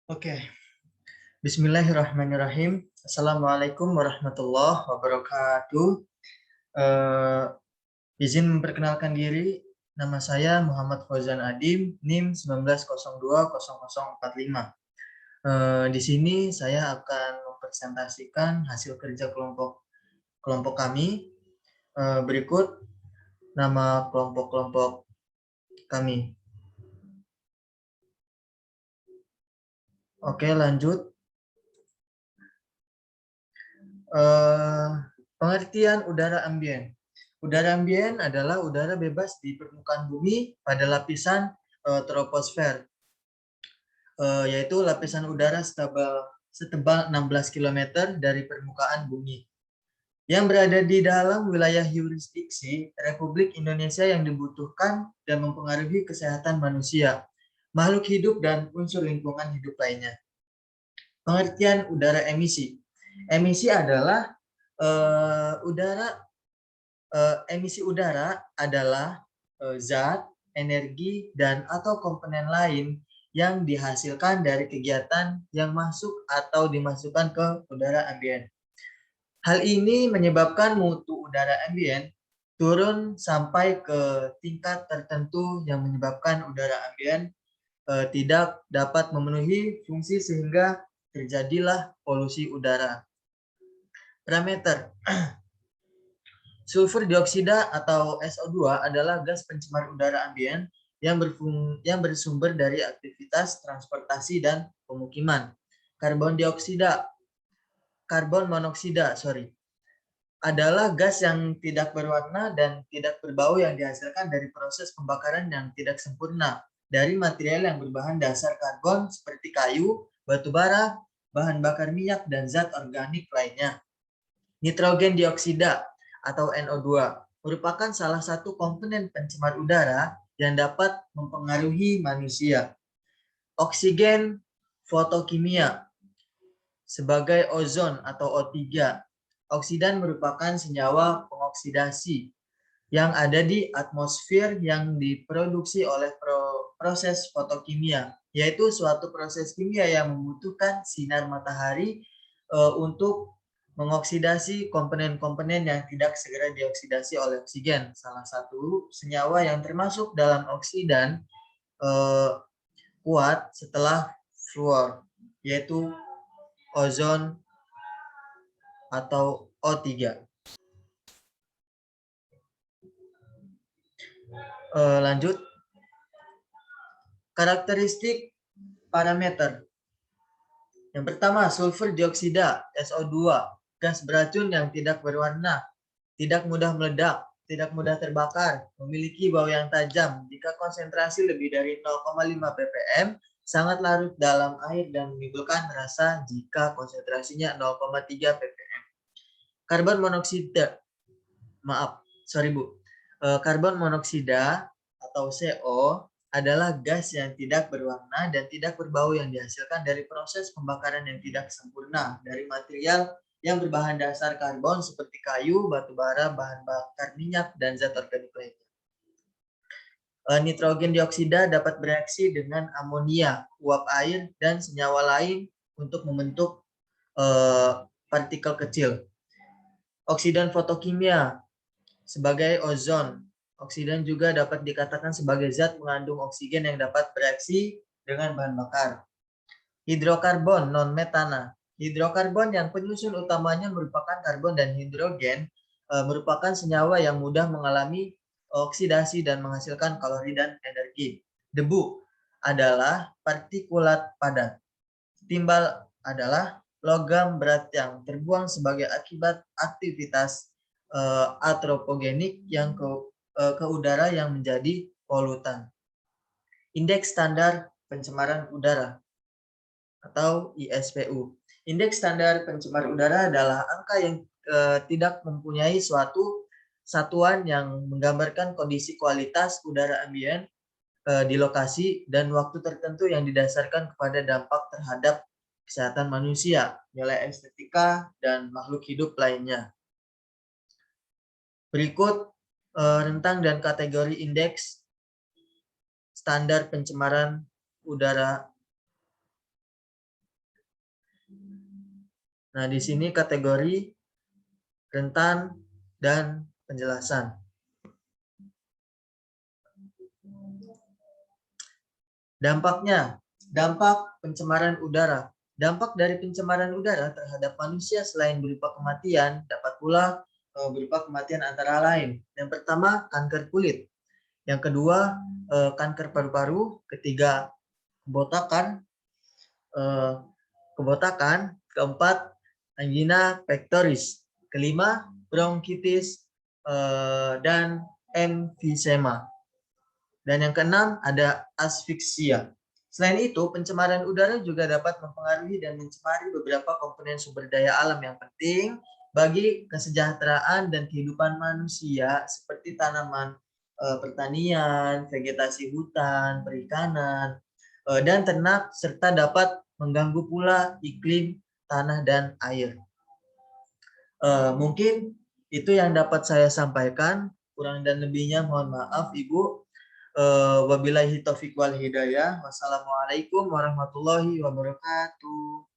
Oke, Bismillahirrahmanirrahim. Assalamualaikum warahmatullahi wabarakatuh. Eh, izin memperkenalkan diri, nama saya Muhammad Fauzan Adim, NIM 19020045. Di sini saya akan mempresentasikan hasil kerja kelompok kami. Berikut nama kelompok-kelompok kami. Oke, lanjut. Pengertian udara ambien. Udara ambien adalah udara bebas di permukaan bumi pada lapisan troposfer, yaitu lapisan udara setebal 16 km dari permukaan bumi, yang berada di dalam wilayah yurisdiksi Republik Indonesia yang dibutuhkan dan mempengaruhi kesehatan manusia, makhluk hidup, dan unsur lingkungan hidup lainnya. Pengertian udara emisi. Emisi adalah emisi udara adalah zat, energi, dan atau komponen lain yang dihasilkan dari kegiatan yang masuk atau dimasukkan ke udara ambien. Hal ini menyebabkan mutu udara ambien turun sampai ke tingkat tertentu yang menyebabkan udara ambien tidak dapat memenuhi fungsi sehingga terjadilah polusi udara. Parameter. Sulfur dioksida atau SO2 adalah gas pencemar udara ambien yang bersumber dari aktivitas transportasi dan pemukiman. Karbon monoksida adalah gas yang tidak berwarna dan tidak berbau yang dihasilkan dari proses pembakaran yang tidak sempurna dari material yang berbahan dasar karbon seperti kayu, batu bara, bahan bakar minyak, dan zat organik lainnya. Nitrogen dioksida atau NO2 merupakan salah satu komponen pencemar udara yang dapat mempengaruhi manusia. Oksigen fotokimia sebagai ozon atau O3. Oksidan merupakan senyawa pengoksidasi yang ada di atmosfer yang diproduksi oleh proses fotokimia, yaitu suatu proses kimia yang membutuhkan sinar matahari untuk mengoksidasi komponen-komponen yang tidak segera dioksidasi oleh oksigen. Salah satu senyawa yang termasuk dalam oksidan kuat setelah fluor, yaitu ozon atau O3. Lanjut. Karakteristik parameter. Yang pertama, sulfur dioksida, SO2, gas beracun yang tidak berwarna, tidak mudah meledak, tidak mudah terbakar, memiliki bau yang tajam. Jika konsentrasi lebih dari 0,5 ppm, sangat larut dalam air dan menimbulkan rasa jika konsentrasinya 0,3 ppm. Karbon monoksida, karbon monoksida atau CO adalah gas yang tidak berwarna dan tidak berbau yang dihasilkan dari proses pembakaran yang tidak sempurna dari material yang berbahan dasar karbon seperti kayu, batu bara, bahan bakar minyak, dan zat organik lainnya. Nitrogen dioksida dapat bereaksi dengan amonia, uap air, dan senyawa lain untuk membentuk partikel kecil. Oksidan fotokimia sebagai ozon. Oksidan juga dapat dikatakan sebagai zat mengandung oksigen yang dapat bereaksi dengan bahan bakar. Hidrokarbon non-metana. Hidrokarbon yang penyusun utamanya merupakan karbon dan hidrogen merupakan senyawa yang mudah mengalami oksidasi dan menghasilkan kalori dan energi. Debu adalah partikulat padat. Timbal adalah logam berat yang terbuang sebagai akibat aktivitas antropogenik yang ke udara yang menjadi polutan. Indeks standar pencemaran udara atau ISPU. Indeks standar pencemar udara adalah angka yang tidak mempunyai suatu satuan yang menggambarkan kondisi kualitas udara ambien di lokasi dan waktu tertentu yang didasarkan kepada dampak terhadap kesehatan manusia, nilai estetika, dan makhluk hidup lainnya. Berikut rentang dan kategori indeks standar pencemaran udara Nah, di sini kategori, rentan, dan penjelasan. Dampaknya, dampak pencemaran udara. Dampak dari pencemaran udara terhadap manusia selain berupa kematian, dapat pula berupa kematian antara lain. Yang pertama, kanker kulit. Yang kedua, kanker paru-paru. Ketiga, kebotakan. Keempat, angina pectoris. Kelima, bronkitis dan emfisema. Dan yang keenam, ada asfiksia. Selain itu, pencemaran udara juga dapat mempengaruhi dan mencemari beberapa komponen sumber daya alam yang penting bagi kesejahteraan dan kehidupan manusia, seperti tanaman pertanian, vegetasi hutan, perikanan, dan ternak, serta dapat mengganggu pula iklim, tanah, dan air. Mungkin itu yang dapat saya sampaikan. Kurang dan lebihnya mohon maaf, Ibu. Wabillahi taufiq wal hidayah. Wassalamualaikum warahmatullahi wabarakatuh.